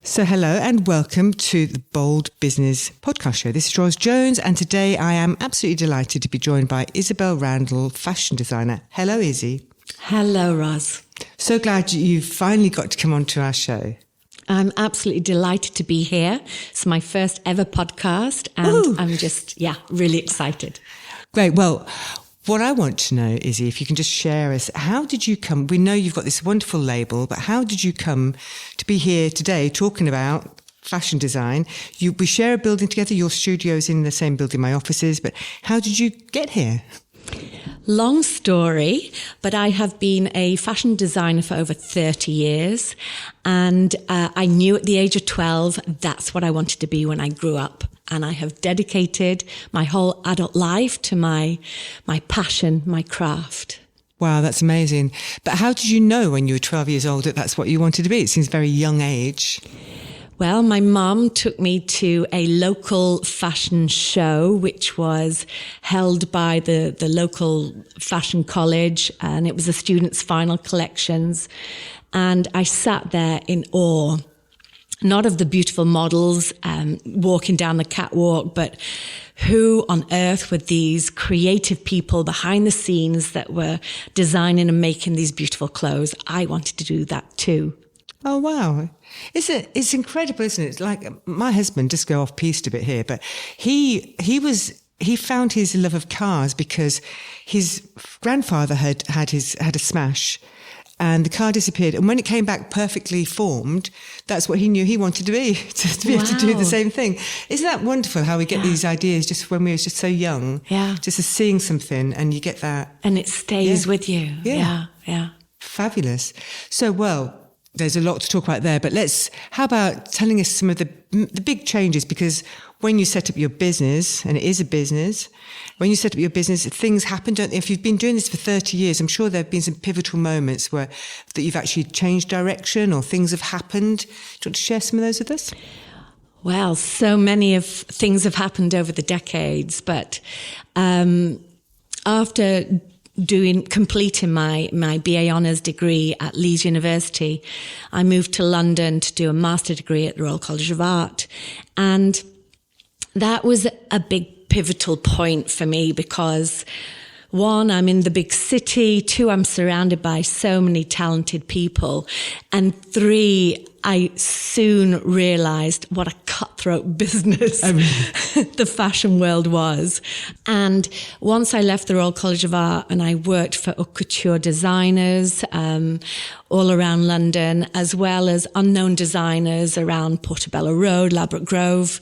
So hello and welcome to the Bold Business Podcast Show. This is Roz Jones and today I am absolutely delighted to be joined by Isabelle Randall, fashion designer. Hello, Izzy. Hello, Roz. So glad you've finally got to come on to our show. I'm absolutely delighted to be here. It's my first ever podcast and Ooh. I'm just, really excited. Great. Well, what I want to know, Izzy, if you can just share us, how did you come? We know you've got this wonderful label, but how did you come to be here today talking about fashion design? We share a building together. Your studio's in the same building my office is, but how did you get here? Long story, but I have been a fashion designer for over 30 years. And I knew at the age of 12, that's what I wanted to be when I grew up. And I have dedicated my whole adult life to my passion, my craft. Wow, that's amazing. But how did you know when you were 12 years old that that's what you wanted to be? It seems a very young age. Well, my mum took me to a local fashion show, which was held by the local fashion college, and it was the students' final collections. And I sat there in awe, not of the beautiful models walking down the catwalk, but who on earth were these creative people behind the scenes that were designing and making these beautiful clothes? I wanted to do that too. Oh, wow. It's incredible, isn't it? It's like my husband, just go off piste a bit here, but he found his love of cars because his grandfather had a smash and the car disappeared. And when it came back perfectly formed, that's what he knew he wanted to be, to be able to do the same thing. Isn't that wonderful how we get these ideas just when we were just so young? Yeah. Just as seeing something and you get that. And it stays with you. Yeah. Fabulous. So, well, there's a lot to talk about there, but how about telling us some of the big changes? Because when you set up your business, and it is a business, when you set up your business, things happen, don't they? If you've been doing this for 30 years, I'm sure there have been some pivotal moments that you've actually changed direction or things have happened. Do you want to share some of those with us? Well, so many of things have happened over the decades, but after completing my BA Honours degree at Leeds University, I moved to London to do a master degree at the Royal College of Art. And that was a big pivotal point for me because, one, I'm in the big city. Two, I'm surrounded by so many talented people. And three, I soon realized what a cutthroat business the fashion world was. And once I left the Royal College of Art and I worked for haute couture designers all around London, as well as unknown designers around Portobello Road, Ladbroke Grove,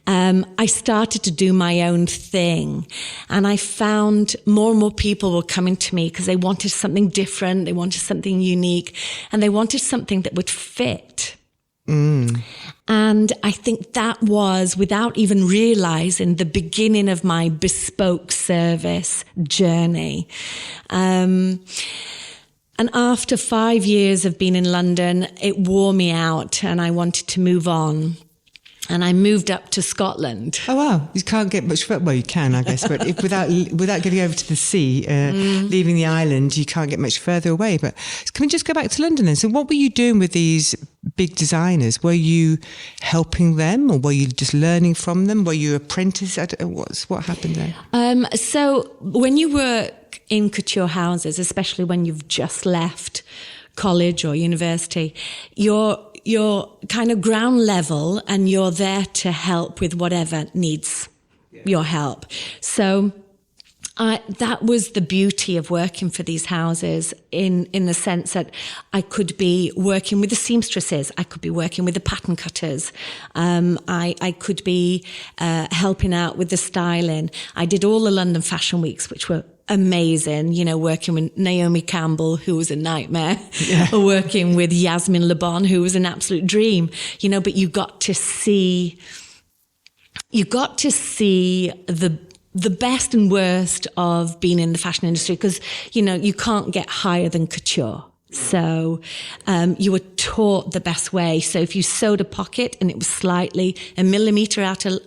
I started to do my own thing. And I found more and more people were coming to me because they wanted something different, they wanted something unique, and they wanted something that would fit. And I think that was, without even realizing, the beginning of my bespoke service journey. And after 5 years of being in London, it wore me out and I wanted to move on. And I moved up to Scotland. Oh, wow. You can't get much further. Well, you can, I guess, but without getting over to the sea, leaving the island, you can't get much further away. But can we just go back to London then? So what were you doing with these big designers? Were you helping them or were you just learning from them? Were you apprentice? What happened there? So when you work in couture houses, especially when you've just left college or university, you're kind of ground level and you're there to help with whatever needs your help. So that was the beauty of working for these houses in the sense that I could be working with the seamstresses, I could be working with the pattern cutters, I could be helping out with the styling. I did all the London Fashion Weeks, which were amazing, working with Naomi Campbell, who was a nightmare, or working with Yasmin Le Bon, who was an absolute dream, but you got to see the best and worst of being in the fashion industry because, you can't get higher than couture. So you were taught the best way. So if you sewed a pocket and it was slightly a millimetre out of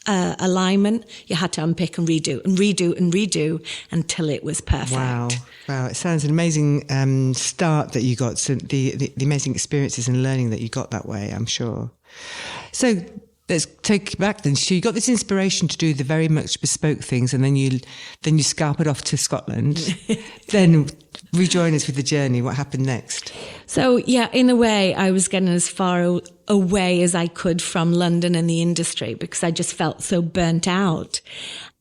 alignment, you had to unpick and redo and redo and redo until it was perfect. Wow. It sounds an amazing start that you got, so the amazing experiences and learning that you got that way, I'm sure. So let's take it back then. So you got this inspiration to do the very much bespoke things, and then you scarpered off to Scotland. Then rejoin us with the journey. What happened next? So yeah, in a way, I was getting as far away as I could from London and the industry because I just felt so burnt out.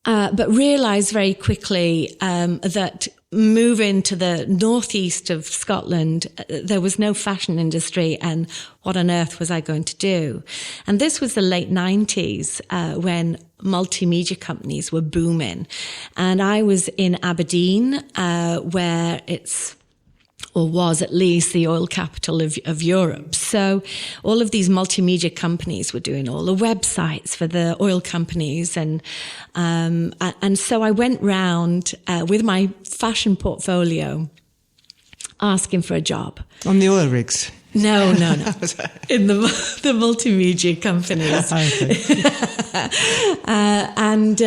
But realised very quickly that moving to the northeast of Scotland, there was no fashion industry, and what on earth was I going to do? And this was the late 90s when multimedia companies were booming. And I was in Aberdeen, where it's, or was at least, the oil capital of Europe. So all of these multimedia companies were doing all the websites for the oil companies. And so I went round with my fashion portfolio asking for a job. On the oil rigs? No. In the multimedia companies. And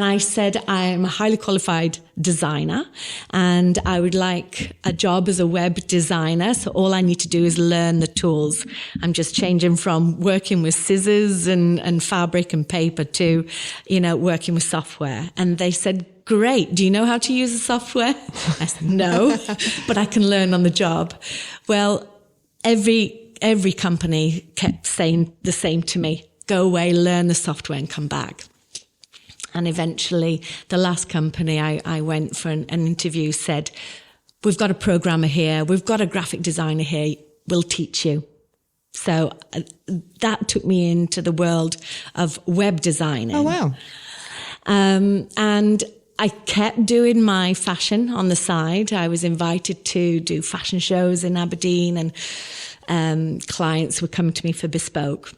I said, I'm a highly qualified designer and I would like a job as a web designer. So all I need to do is learn the tools. I'm just changing from working with scissors and fabric and paper to, working with software. And they said, great. Do you know how to use the software? I said, no, but I can learn on the job. Well, every company kept saying the same to me. Go away, learn the software and come back. And eventually the last company I went for an interview said, we've got a programmer here. We've got a graphic designer here. We'll teach you. So that took me into the world of web designing. Oh, wow. And I kept doing my fashion on the side. I was invited to do fashion shows in Aberdeen and clients were coming to me for bespoke.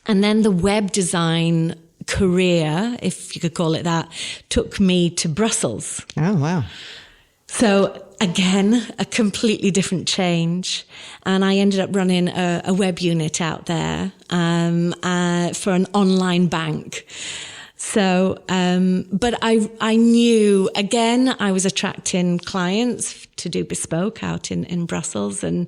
And then the web design career, if you could call it that, took me to Brussels. Oh, wow. So again, a completely different change. And I ended up running a web unit out there for an online bank. So, but I knew, again, I was attracting clients to do bespoke out in Brussels, and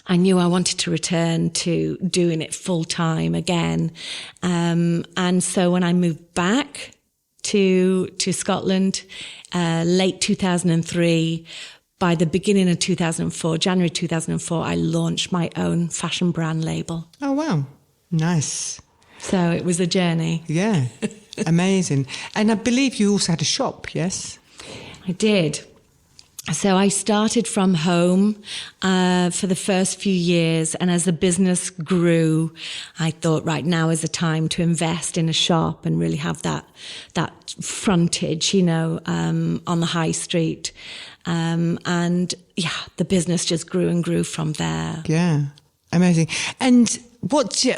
I knew I wanted to return to doing it full time again. And so when I moved back to Scotland, late 2003, by the beginning of 2004, January 2004, I launched my own fashion brand label. Oh, wow. Nice. So it was a journey. Yeah, amazing. And I believe you also had a shop, yes? I did. So I started from home for the first few years. And as the business grew, I thought, right, now is the time to invest in a shop and really have that frontage, on the high street. And yeah, the business just grew and grew from there. Yeah, amazing. And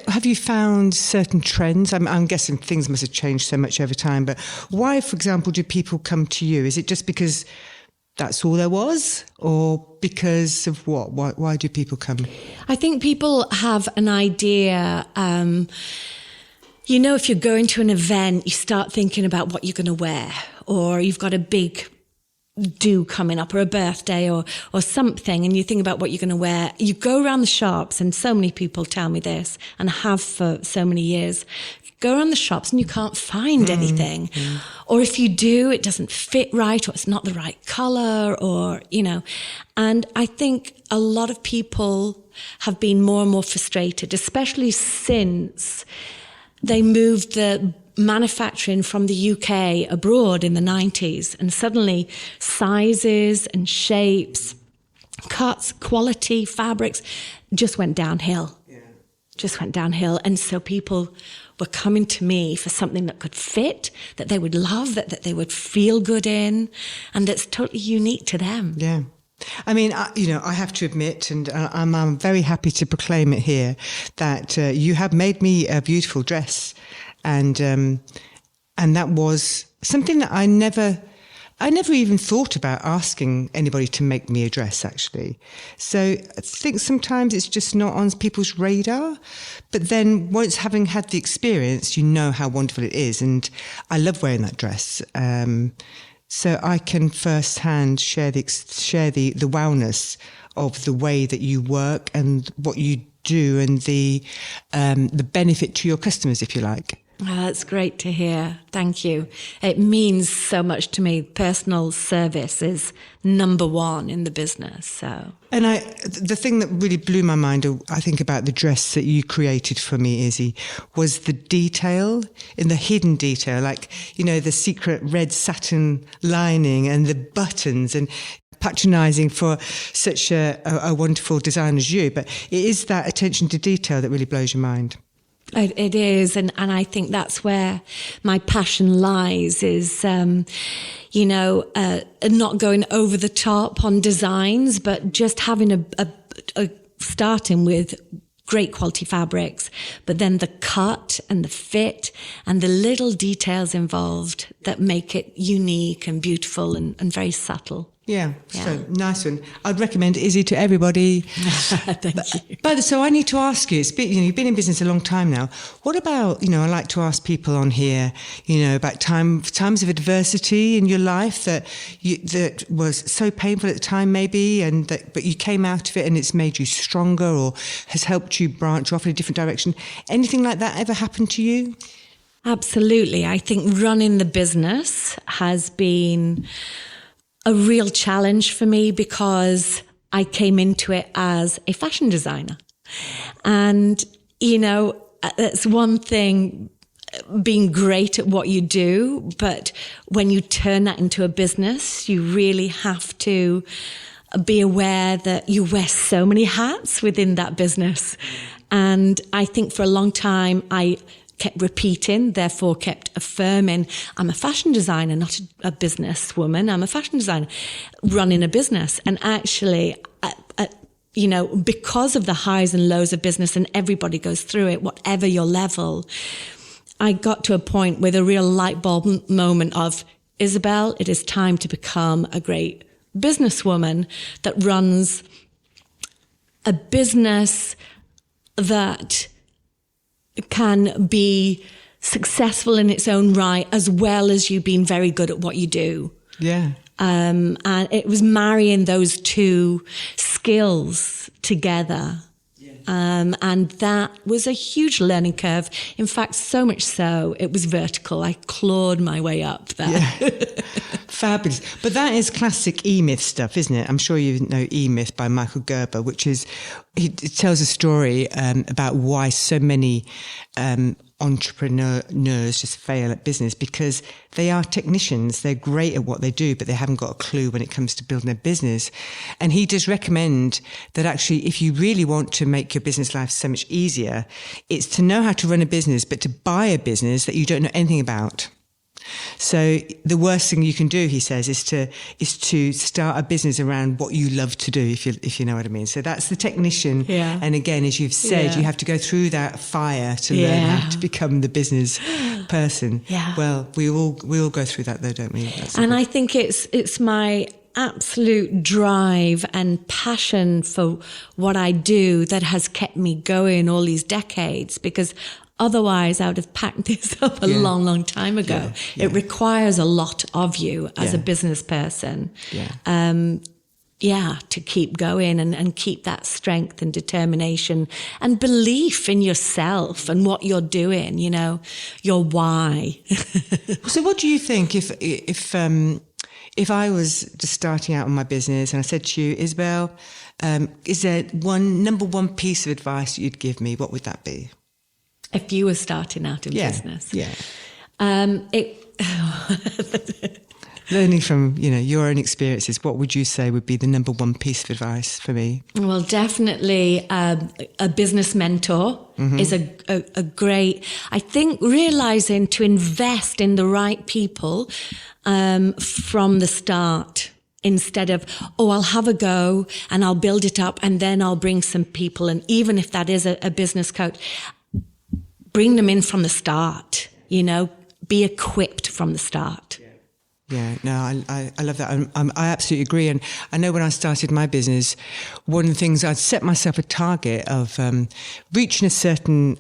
have you found certain trends? I'm guessing things must have changed so much over time, but why, for example, do people come to you? Is it just because that's all there was, or because of what? Why do people come? I think people have an idea. If you're going to an event, you start thinking about what you're going to wear, or you've got a big do coming up, or a birthday or something, and you think about what you're going to wear. You go around the shops, and so many people tell me this, and have for so many years. You go around the shops and you can't find anything. Or if you do, it doesn't fit right, or it's not the right color, or, And I think a lot of people have been more and more frustrated, especially since they moved the manufacturing from the UK abroad in the 90s, and suddenly sizes and shapes, cuts, quality, fabrics just went downhill. Just went downhill. And so people were coming to me for something that could fit, that they would love, that they would feel good in, and that's totally unique to them. Yeah. I mean, I have to admit, and I'm very happy to proclaim it here, that you have made me a beautiful dress. And that was something that I never I never even thought about asking anybody to make me a dress, actually. So I think sometimes it's just not on people's radar. But then once having had the experience, you know how wonderful it is. And I love wearing that dress. So I can firsthand share the wellness of the way that you work and what you do and the benefit to your customers, if you like. Oh, that's great to hear. Thank you. It means so much to me. Personal service is number one in the business. So, and the thing that really blew my mind, I think, about the dress that you created for me, Izzy, was the detail, in the hidden detail, like, you know, the secret red satin lining and the buttons, and patronising for such a wonderful designer as you. But it is that attention to detail that really blows your mind. It is, and I think that's where my passion lies, is, not going over the top on designs, but just having a starting with great quality fabrics, but then the cut and the fit and the little details involved that make it unique and beautiful and very subtle. Yeah, so nice one. I'd recommend Izzy to everybody. Thank you. But so I need to ask you, you've been in business a long time now. What about, I like to ask people on here, about times of adversity in your life that was so painful at the time maybe, but you came out of it and it's made you stronger or has helped you branch off in a different direction. Anything like that ever happened to you? Absolutely. I think running the business has been a real challenge for me because I came into it as a fashion designer. And, it's one thing being great at what you do, but when you turn that into a business, you really have to be aware that you wear so many hats within that business. And I think for a long time, I kept repeating, therefore kept affirming, I'm a fashion designer, not a businesswoman. I'm a fashion designer running a business. And actually, because of the highs and lows of business, and everybody goes through it, whatever your level, I got to a point with a real light bulb moment of, Isabelle, it is time to become a great businesswoman that runs a business that can be successful in its own right, as well as you being very good at what you do. Yeah. And it was marrying those two skills together. Yeah. And that was a huge learning curve. In fact, so much so, it was vertical. I clawed my way up there. Yeah. Fabulous. But that is classic E-Myth stuff, isn't it? I'm sure you know E-Myth by Michael Gerber, which is, it tells a story about why so many entrepreneurs just fail at business, because they are technicians. They're great at what they do, but they haven't got a clue when it comes to building a business. And he does recommend that actually, if you really want to make your business life so much easier, it's to know how to run a business, but to buy a business that you don't know anything about. So the worst thing you can do, he says, is to start a business around what you love to do, if you know what I mean. So that's the technician. Yeah. And again, as you've said, you have to go through that fire to learn how to become the business person. Yeah. Well, we all go through that though, don't we? I think it's my absolute drive and passion for what I do that has kept me going all these decades, because otherwise, I would have packed this up a long, long time ago. Yeah. It requires a lot of you as a business person. Yeah. To keep going and keep that strength and determination and belief in yourself and what you're doing, your why. So what do you think if I was just starting out on my business and I said to you, Isabelle, is there number one piece of advice you'd give me? What would that be? If you were starting out in business. Yeah. Learning from, your own experiences, what would you say would be the number one piece of advice for me? Well, definitely a business mentor is a great, I think, realizing to invest in the right people from the start. Instead of, I'll have a go and I'll build it up and then I'll bring some people. And even if that is a business coach, bring them in from the start, be equipped from the start. Yeah, no, I love that. I absolutely agree. And I know when I started my business, one of the things I'd set myself a target of reaching a certain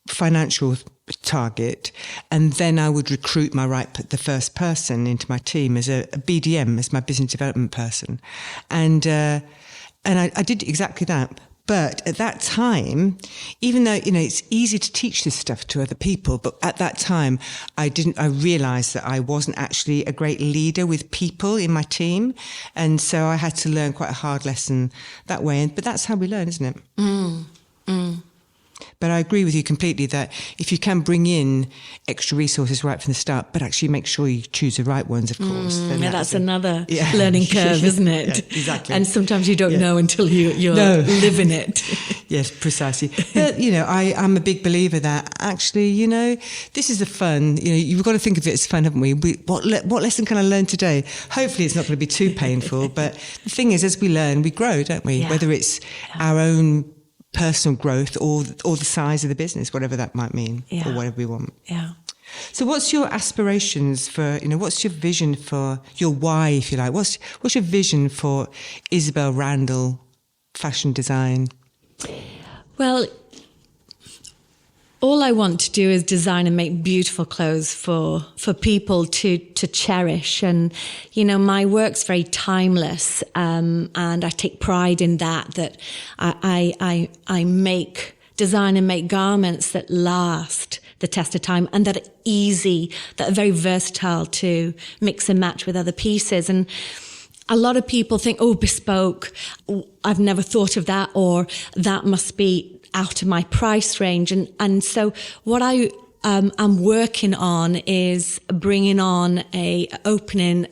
financial target, and then I would recruit the first person into my team as a BDM, as my business development person. And I did exactly that. But at that time, even though, it's easy to teach this stuff to other people, but at that time, I realized that I wasn't actually a great leader with people in my team. And so I had to learn quite a hard lesson that way. But that's how we learn, isn't it? But I agree with you completely that if you can bring in extra resources right from the start, but actually make sure you choose the right ones, of course. That's another learning curve, isn't it? Yeah, exactly. And sometimes you don't know until you're living it. Yes, precisely. But, I'm a big believer that actually, this is the fun. You've got to think of it as fun, haven't we? What lesson can I learn today? Hopefully it's not going to be too painful. But the thing is, as we learn, we grow, don't we? Yeah. Whether it's our own personal growth or the size of the business, whatever that might mean, or whatever we want. Yeah. So what's your aspirations for, what's your vision for your why, if you like? What's your vision for Isabelle Randall fashion design? Well, all I want to do is design and make beautiful clothes for people to cherish. And, my work's very timeless. And I take pride in that I design and make garments that last the test of time and that are easy, that are very versatile to mix and match with other pieces. And a lot of people think, bespoke, I've never thought of that, or that must be out of my price range. And so what I'm working on is opening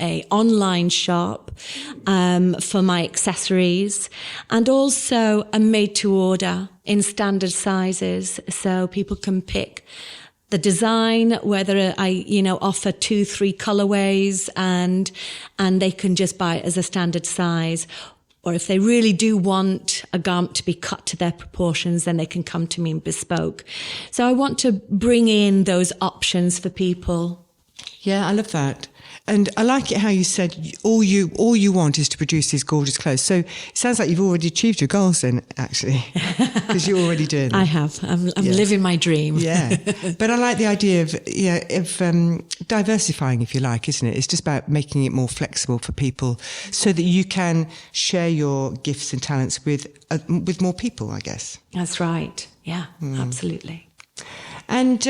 a online shop for my accessories, and also a made to order in standard sizes, so people can pick the design, whether I, offer 2-3 colorways, and they can just buy it as a standard size. Or if they really do want a garment to be cut to their proportions, then they can come to me in bespoke. So I want to bring in those options for people. Yeah, I love that. And I like it how you said all you want is to produce these gorgeous clothes. So it sounds like you've already achieved your goals then, actually, because you're already doing them. I have. I'm living my dream. Yeah. But I like the idea of diversifying, if you like, isn't it? It's just about making it more flexible for people so that you can share your gifts and talents with more people, I guess. That's right. Yeah, absolutely. And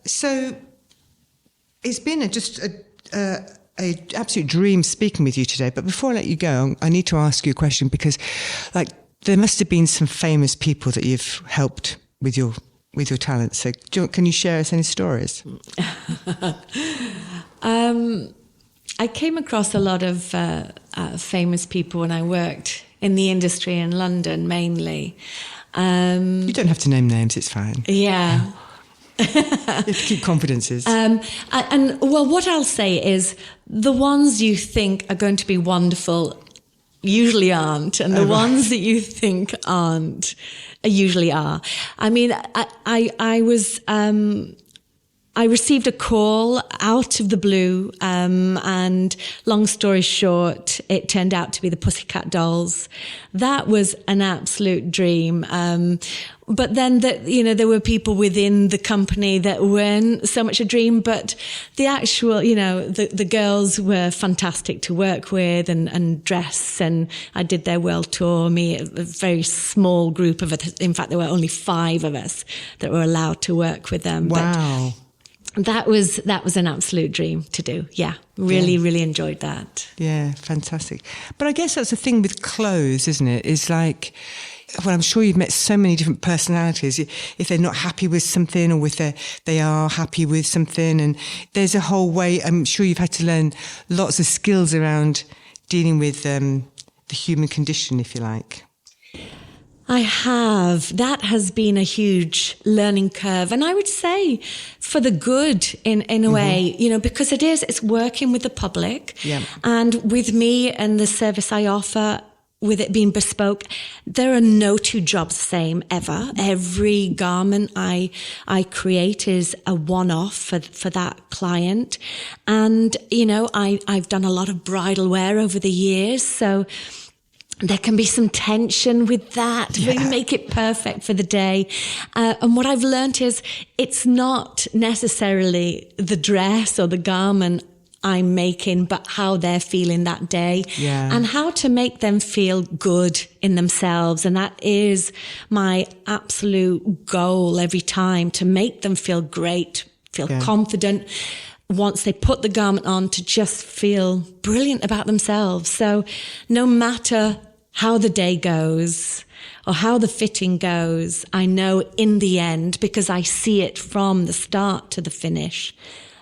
so it's been a absolute dream speaking with you today. But before I let you go, I need to ask you a question, because there must have been some famous people that you've helped with your talents. So can you share us any stories? I came across a lot of famous people when I worked in the industry in London, mainly. You don't have to name names, it's fine. Yeah. You have to keep confidences. And what I'll say is the ones you think are going to be wonderful usually aren't, and the ones that you think aren't usually are. I mean, I received a call out of the blue, and long story short, it turned out to be the Pussycat Dolls. That was an absolute dream. But then there were people within the company that weren't so much a dream, but the actual, the girls were fantastic to work with and dress. And I did their world tour, a very small group of us. In fact, there were only 5 of us that were allowed to work with them. Wow. But that was an absolute dream to do. Yeah, really enjoyed that. Yeah, fantastic. But I guess that's the thing with clothes, isn't it? It's like, well, I'm sure you've met so many different personalities. If they're not happy with something, or if they are happy with something, and there's a whole way. I'm sure you've had to learn lots of skills around dealing with the human condition, if you like. I have. That has been a huge learning curve. And I would say for the good in a way, because it's working with the public. Yeah. And with me and the service I offer, with it being bespoke, there are no two jobs the same ever. Every garment I create is a one-off for that client. And, I've done a lot of bridal wear over the years, so there can be some tension with that. Yeah. Really make it perfect for the day. And what I've learned is it's not necessarily the dress or the garment I'm making, but how they're feeling that day, and how to make them feel good in themselves. And that is my absolute goal every time, to make them feel great, feel confident once they put the garment on, to just feel brilliant about themselves. So no matter how the day goes or how the fitting goes, I know in the end, because I see it from the start to the finish,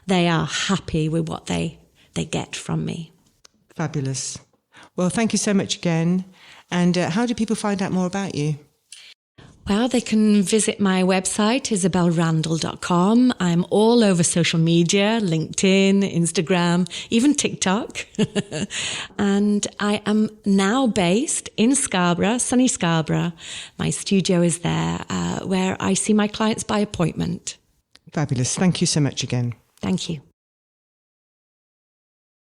they are happy with what they get from me. Fabulous. Well, thank you so much again. And how do people find out more about you? Well, they can visit my website, isabellerandall.com. I'm all over social media, LinkedIn, Instagram, even TikTok. And I am now based in Scarborough, sunny Scarborough. My studio is there, where I see my clients by appointment. Fabulous. Thank you so much again. Thank you.